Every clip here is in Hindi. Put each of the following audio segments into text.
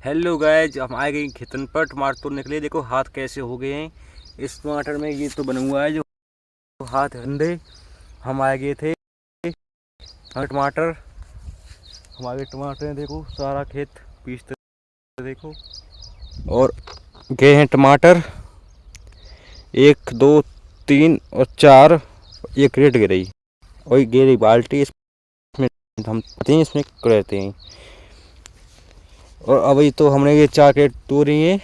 हेलो गाइज, हम आ गए खेतन पर टमाटर तोड़ने के लिए। देखो हाथ कैसे हो गए हैं इस टमाटर में। ये तो बना हुआ है जो हाथ गंदे। हम आ गए थे टमाटर, हमारे टमाटर हैं। देखो सारा खेत पीसते देखो। और गए हैं टमाटर 1 2 3 और 4। ये क्रेट गिरी और ये गिरी बाल्टी। इसमें हम इसमें रहते हैं। और अभी तो हमने ये 4 क्रेट तोड़ी हैं।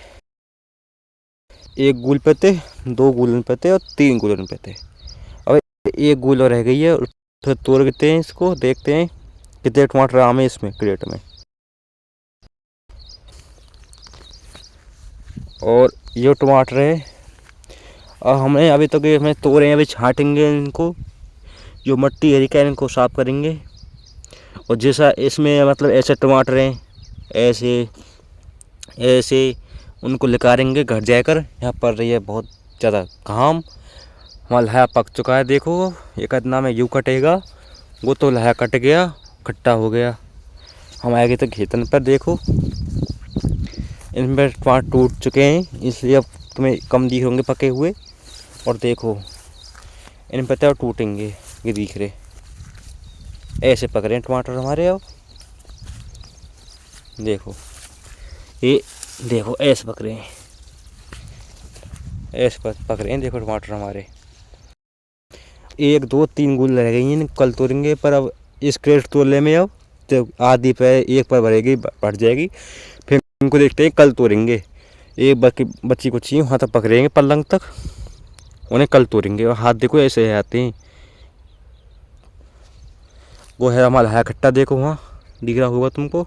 1 गुल पे थे, 2 गुलन पे थे और 3 गुलन पे थे। अब 1 गुल रह गई है। फिर तोड़ देते हैं इसको, देखते हैं कितने टमाटर आम है इसमें क्रेट में। और ये टमाटर है। और हमने अभी तक तो हमें तोड़े हैं, अभी छांटेंगे इनको। जो मट्टी हरी का इनको साफ करेंगे। और जैसा इसमें मतलब ऐसे टमाटर हैं, ऐसे ऐसे उनको निकालेंगे घर जाकर। यहाँ पर रही है बहुत ज़्यादा घाम। हमारा लहा पक चुका है। देखो एक नाम है यूँ कटेगा, वो तो लहा कट गया, खट्टा हो गया। हम आए गए तो खेतन पर। देखो इनमें टमाटर टूट चुके हैं, इसलिए अब तुम्हें कम दिख होंगे पके हुए। और देखो इन पर तो टूटेंगे, ये दिख रहे ऐसे पक रहे हैं टमाटर हमारे। अब देखो ये, देखो ऐसे पक रहे हैं, ऐसे पक रहे हैं। देखो टमाटर हमारे 1 2 3 गुल रह गई हैं, कल तोड़ेंगे। पर अब इस क्रेट तोड़ने में अब तो आधी पे एक पर भरेगी, बढ़ जाएगी। फिर इनको देखते हैं, कल तोड़ेंगे। एक बच्ची कुछ वहाँ तक पकड़ेंगे पलंग तक, उन्हें कल तोड़ेंगे। और हाथ देखो ऐसे आते हैं। वो है हमारा है खट्टा। देखो वहाँ दिख रहा होगा तुमको।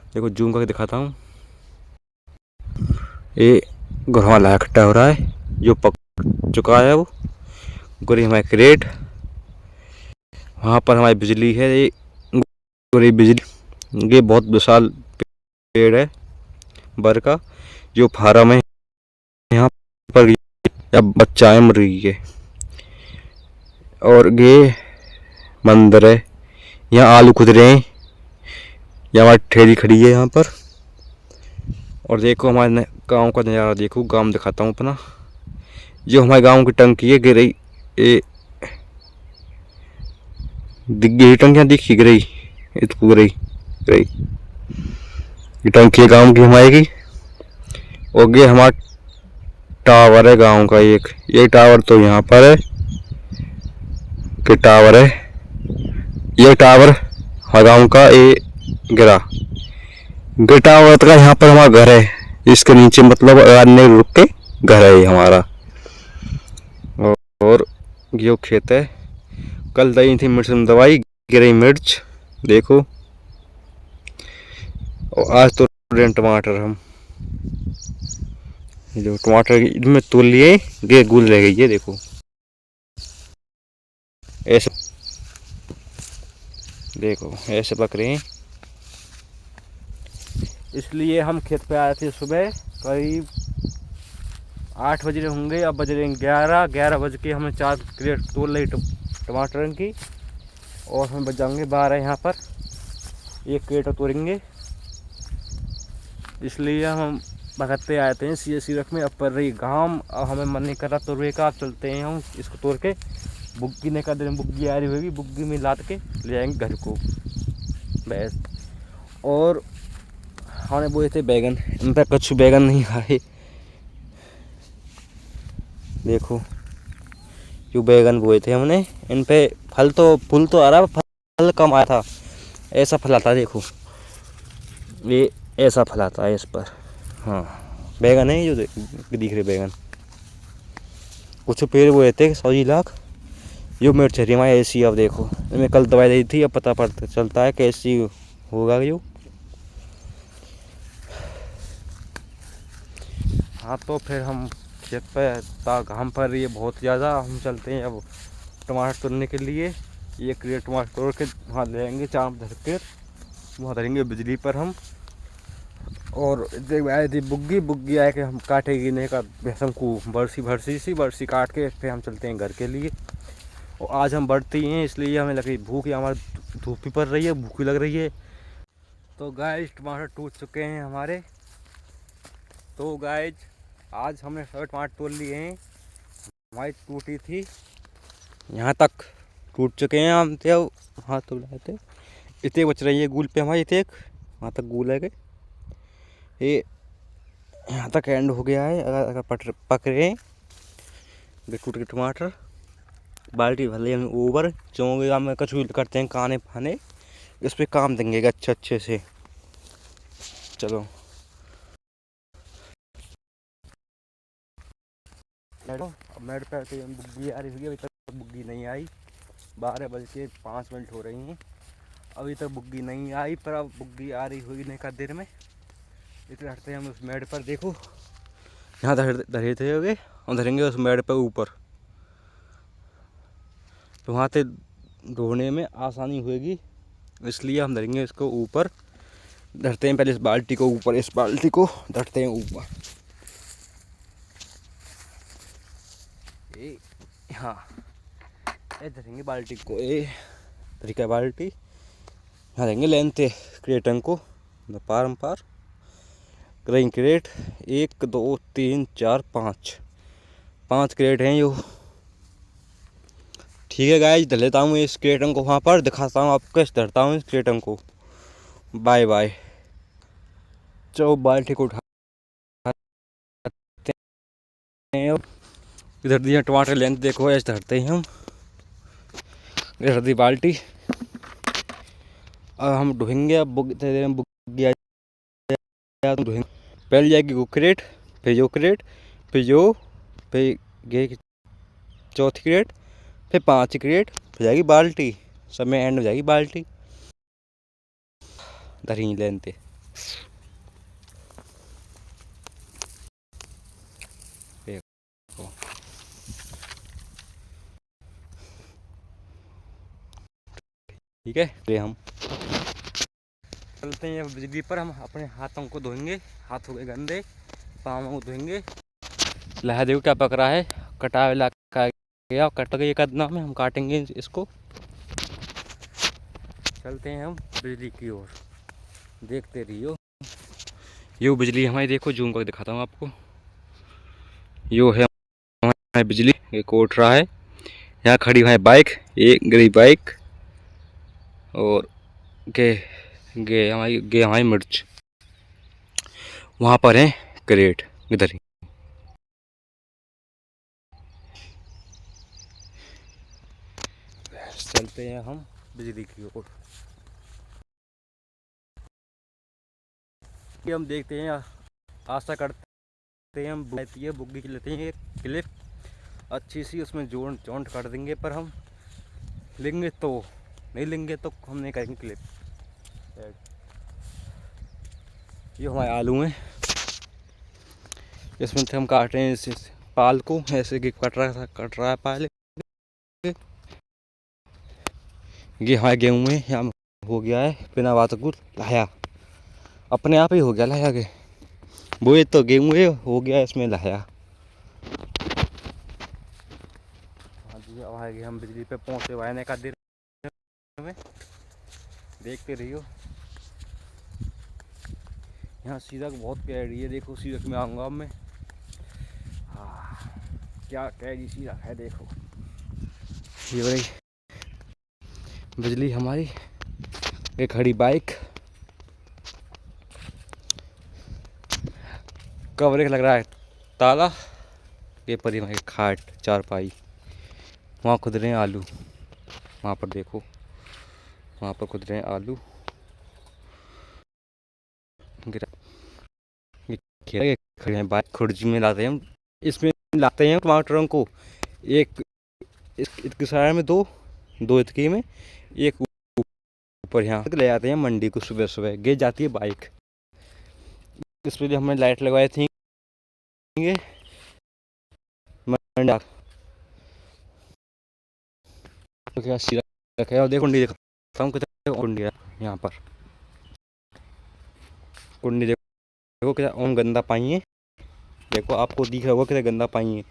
देखो जूम करके दिखाता हूँ। ये गुरवा लाया खट्टा हो रहा है, जो पक चुका है वो गुरी हमारे क्रेट। वहाँ पर हमारी बिजली है। ये गुरी बिजली, ये बहुत विशाल पेड़ है बर का, जो फार्म है। यहाँ पर अब बच्चा है मुर्गी के। और ये मंदिर है, यहाँ आलू खुद रहे हैं। यहाँ हमारी ठेली खड़ी है यहाँ पर। और देखो हमारे गांव का नज़ारा। देखो गांव दिखाता हूँ अपना। जो हमारे गांव की टंकी है गिर रही, ये दिख गई टंकियाँ, दिखी गिर इसको गिर रही। ये टंकी है गाँव की हमारे की। और ये हमारा टावर है गांव का एक। ये टावर तो यहाँ पर है कि टावर है। ये टावर हमारे गाँव का ये गिरा। ये टावर का यहाँ पर हमारा घर है। इसके नीचे मतलब अन्य रुक के घर है ये हमारा। और ये खेत है। कल दी थी मिर्च में दवाई, गिरी मिर्च देखो। और आज तो टमाटर हम जो टमाटर इनमें तोड़ लिए, ये गुल रह गई है। देखो ऐसे, देखो ऐसे पक रहे हैं। इसलिए हम खेत पे आए थे सुबह करीब 8 बज रहे होंगे। अब बज रहे हैं 11 बज के। हमने 4 क्रेट तोड़ ली टमाटर की। और हम बच जाएंगे 12 यहाँ पर। 1 क्रेट तोड़ेंगे, इसलिए हम भगते आए थे सीरख में। अब पर रही घाम, अब हमें मन नहीं कर रहा तोड़ने का। अब चलते हैं हम इसको तोड़ के। बुग्गी ने कर दिन बुग्गी आ रही होगी, बुग्गी में लाद के ले जाएंगे घर को बस। और हमने बोए थे बैगन, इन पर कुछ बैगन नहीं खाए। देखो जो बैगन बोए थे हमने, इन पे फूल तो आ रहा, फल कम आया था। ऐसा फल आता, देखो ये ऐसा फल आता है इस पर। हाँ बैगन है जो दिख रहे बैगन। कुछ पेड़ बोए थे 100 लाख। जो मिर्च हरी हमारी ऐसी। अब देखो मैं कल दवाई दी थी, अब पता पड़ता चलता है कैसी होगा जो। हाँ तो फिर हम खेत पे घाम पर रही है बहुत ज़्यादा। हम चलते हैं अब टमाटर तोड़ने के लिए। ये क्रेट टमाटर तोड़ के वहाँ ले जाएंगे, चार धर कर वहाँ धरेंगे बिजली पर हम। और आई थी बुग्गी आए के हम काटेगी नहीं का भैंसम को बरसी काट के फिर हम चलते हैं घर के लिए। और आज हम बढ़ती हैं, इसलिए हमें लग रही भूख, हमारी धूप भी पड़ रही है, भूख भी लग रही है। तो गाइस टमाटर टूट चुके हैं हमारे। तो गाइस आज हमने सारे टमाटर तोड़ लिए हैं। हमारी टूटी थी यहाँ तक टूट चुके हैं। हम थे वहाँ तो लाए थे, इतने बच रही है गूल पे हमारी, इतने वहाँ तक गूल है ये यहाँ तक एंड हो गया है। अगर अगर पक रहे हैं टूट के टमाटर, बाल्टी भले हम ऊपर चौंगे में कचू करते हैं खाने फाने, इस पे काम देंगे अच्छे से। चलो अब मेरे पे तो बुग्गी आ रही हुई है, अभी तक बुग्गी नहीं आई। 12 बज के 5 मिनट हो रही हैं, अभी तक बुग्गी नहीं आई, पर अब बुग्गी आ रही हुई नहीं का देर में। इतने हटते हैं हम उस मेड़ पर, देखो यहाँ धरे थे हो गए, हम धरेंगे उस मेड़ पर ऊपर, तो वहाँ से ढोने में आसानी होगी, इसलिए हम धरेंगे इसको ऊपर। धरते हैं पहले इस बाल्टी को ऊपर, इस बाल्टी को धरते हैं ऊपर। हाँ ये धरेंगे बाल्टी को, ये तरीका बाल्टी यहाँ देंगे लेंते क्रेटन को पार करेंगे क्रेट। 1 2 3 4 5 क्रेट हैं यो। ठीक है गाइस, धर लेता हूँ इस क्रेटन को, वहाँ पर दिखाता हूँ आपको कैसे धरता हूँ इस क्रेटन को। Bye bye. चलो बाल्टी को उठाते हैं। इधर दिया टमाटर लेंथ देखो, ऐसे धरते हैं हम। इधर दी बाल्टी, अब हम ढोएंगे। अब बुग्गी ढोएंगे, पहले जाएगी वो क्रेट, फिर जो क्रेट, फिर ये चौथी क्रेट, फिर 5 क्रेट, फिर जाएगी बाल्टी, सब में एंड हो जाएगी बाल्टी। धरी लेंते ठीक है। ये हम चलते हैं बिजली पर, हम अपने हाथों को धोएंगे, हाथ हो गए गंदे, पाँवों को धोएंगे। लहा देखो क्या पक रहा है, कटा वाला गया, कट गया कदना में, हम काटेंगे इसको। चलते हैं हम बिजली की ओर, देखते रहियो। यो बिजली हमारी, देखो जूम करके दिखाता हूँ आपको। यो है हमारी बिजली, ये कोट रहा है। यहाँ खड़ी है बाइक, एक गरीब बाइक, और गे हमारी मिर्च, वहाँ पर है क्रेट इधर ही। चलते हैं हम बिजली की ओर, हम देखते हैं, आशा करते हैं हम बुग्गी की लेते हैं एक क्लिप अच्छी सी, उसमें जोंट कर देंगे। पर हम लेंगे तो नहीं, लेंगे तो हम नहीं करेंगे क्लिप। ये हमारे आलू हैं, इसमें से हम काट रहे हैं इस पाल को, ऐसे कि कट रहा है पाल। ये हमारे गेहूँ में यहाँ हो गया है बिना बात को लाया, अपने आप ही हो गया लाया के, वो ये तो गेहूँ है हो गया इसमें लाया। आगे हम बिजली पे पहुँचे वायने का देर में, देखते रहियो। यहाँ सीधा बहुत कैडी है, देखो सीधा में आऊँगा अब मैं। हाँ क्या कैडी सीधा है, देखो ये बड़ी बिजली हमारी, एक खड़ी बाइक, कवरेज लग रहा है ताला, ये परी हमारी खाट चारपाई। वहाँ खुद रहे हैं आलू, वहाँ पर देखो, वहाँ पर खुद रहे हैं आलू। खड़े हैं बाइक, खुर्जी में लाते हैं हम, इसमें लाते हैं टमाटरों को। एक इसके साइड में दो इतके में, एक ऊपर यहाँ ले जाते हैं मंडी को। सुबह सुबह गे जाती है बाइक, इस पर हमने लाइट लगवाए थी मंडा तो क्या सीधा रखा है। और देखो कुंडी दिखाता हूँ कितना कुंडी है यहाँ पर, कुंडी देखो कितना ओम गंदा पानी है। देखो आपको दिख रहा होगा कितना गंदा पानी है,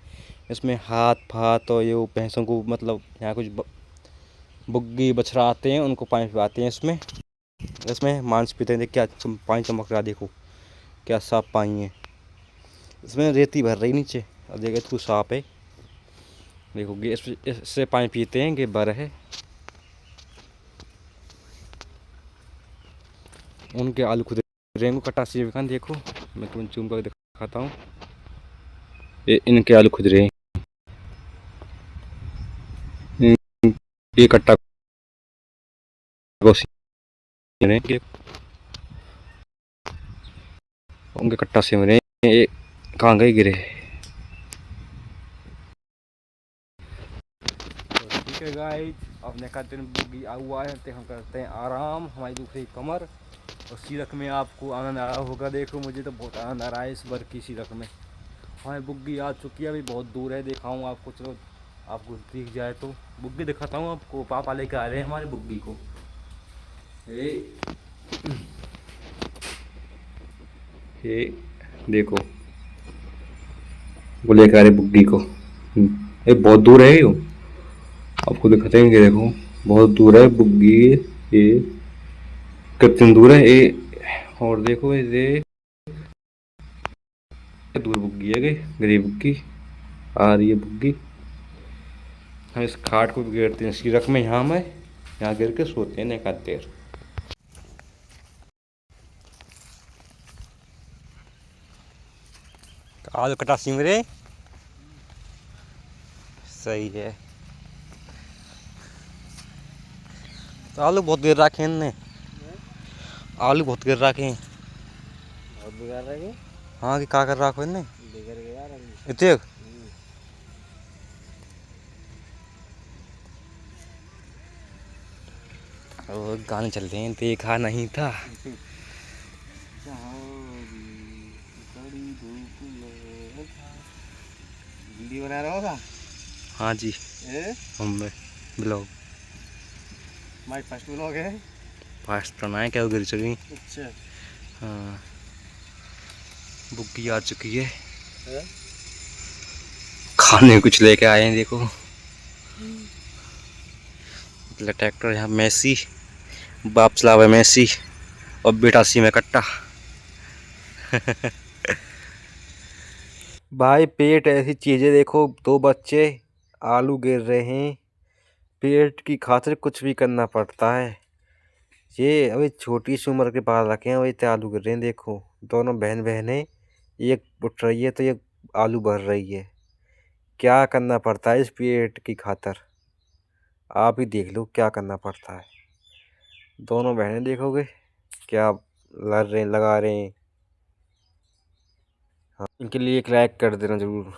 इसमें हाथ फाथ और ये भैंसों को, मतलब यहाँ कुछ बुग्गी बछड़ा आते हैं, उनको पानी पिलाते हैं इसमें। इसमें मांस पीते हैं, देख क्या पानी चमक रहा, देखो क्या साफ पानी है। इसमें रेती भर रही नीचे, और देखो तू साफ है, देखो इससे पानी पीते हैं, ये भर है। उनके आलू खुद रेंगू कटासी विकान, देखो मैं तुम्हें जूम करके दिखाता हूँ, ये इनके आलू खुद रहे, ये कट्टा रहेंगे, उनके कट्टा से मरे, ये कहाँ गए गिरे। तो ठीक है गाइस, अपने खाते में बुगी हुआ है, तो हम करते हैं आराम, हमारी दूसरी कमर और सीरक में आपको आनंद आ रहा होगा। देखो मुझे तो बहुत आनंद आ रहा है इस बार की सीरक में। हमारी बुग्गी आ चुकी है, अभी बहुत दूर है, दिखाऊँ आपको, चलो आपको दिख जाए तो बुग्गी दिखाता हूँ आपको। पापा लेकर आ रहे हैं हमारी बुग्गी को, ये देखो वो लेकर आ रहे बुग्गी को। ये बहुत दूर है, यो आपको दिखाते हैं, देखो बहुत दूर है बुग्गी, ये कितनी दूर है ये। और देखो ये दूर बुग्गी है, गरीब बुग्गी आ रही है बुग्गी। हम इस खाट को भी गिरते हैं सीरक में, यहाँ में यहाँ गिर के सोते हैं एक आध देर। आलू कटा सिमरे सही है, तो आलू बहुत गिर रखे हैं इनने, आलू बहुत गिर रखे हैं, बहुत बिगाड़ रहे। हाँ कि क्या कर रखो इनने, बिगड़ गया यार अभी। इतने और गाने चल रहे हैं, देखा नहीं था। वीडियो बना रहा होगा। हाँ जी, हम ब्लॉग, हमारी फर्स्ट ब्लॉग है। फास्ट बनाए क्या उधर चली। अच्छा हाँ बुग्गी आ चुकी है, खाने कुछ लेके आए हैं, देखो ट्रैक्टर, यहाँ मैसी बाप चलावे मैसी और बेटा सी में कट्टा। भाई पेट ऐसी चीजें, देखो दो बच्चे आलू गिर रहे हैं, पेट की खातिर कुछ भी करना पड़ता है। ये अभी छोटी सी उम्र के बाल रखे हैं, वही इतने आलू गिर रहे हैं, देखो दोनों बहन बहनें, एक उठ रही है तो एक आलू भर रही है। क्या करना पड़ता है इस पेट की खातिर, आप ही देख लो क्या करना पड़ता है। दोनों बहनें देखोगे क्या लड़ रहे लगा रहे हैं। हाँ इनके लिए एक लाइक कर देना जरूर,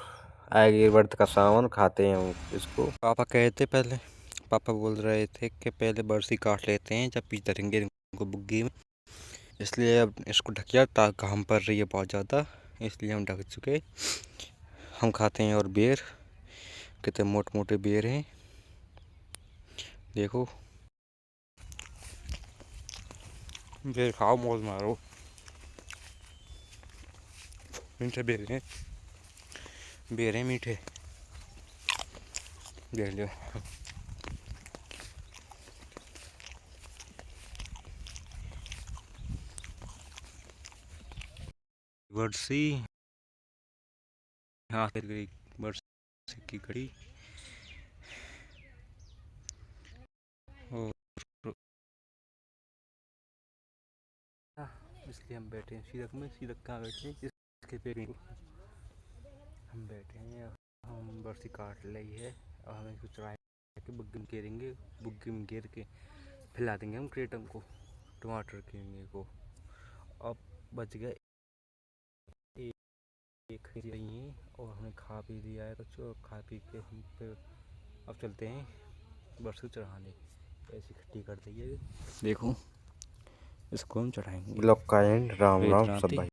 आएगी व्रत का सावन, खाते हैं हम इसको। पापा कहे थे पहले, पापा बोल रहे थे कि पहले बरसी काट लेते हैं जब पीस धरेंगे इनको बुग्गी में, इसलिए अब इसको ढकिया, ताकि घाम पड़ रही है बहुत ज़्यादा, इसलिए हम ढक चुके। हम खाते हैं और बेर, कितने मोटे मोटे बेर हैं, देखो बेर खाओ मौज मारो, मीठे बेर हैं, बेर हैं मीठे, देख लो। बरसी हाँ फिर गई बरसी की घड़ी, और इसलिए हम बैठे हैं सीरक में। सीरक कहाँ बैठे हैं, इसके पे हम बैठे हैं। हम बरसी काट ली है और हमें इसको चढ़ा के बुग्गी में घेरेंगे, बुग्गी में घेर के फैला देंगे हम क्रेटम को, टमाटर के को। अब बच गया एक ही, और हमने खा पी लिया है बच्चों, खा पी के हम फिर अब चलते हैं बरसी चढ़ाने। ऐसी खट्टी कर दी है, देखो इसको हम चढ़ाएंगे। ब्लॉक का एंड, राम राम सब भाई।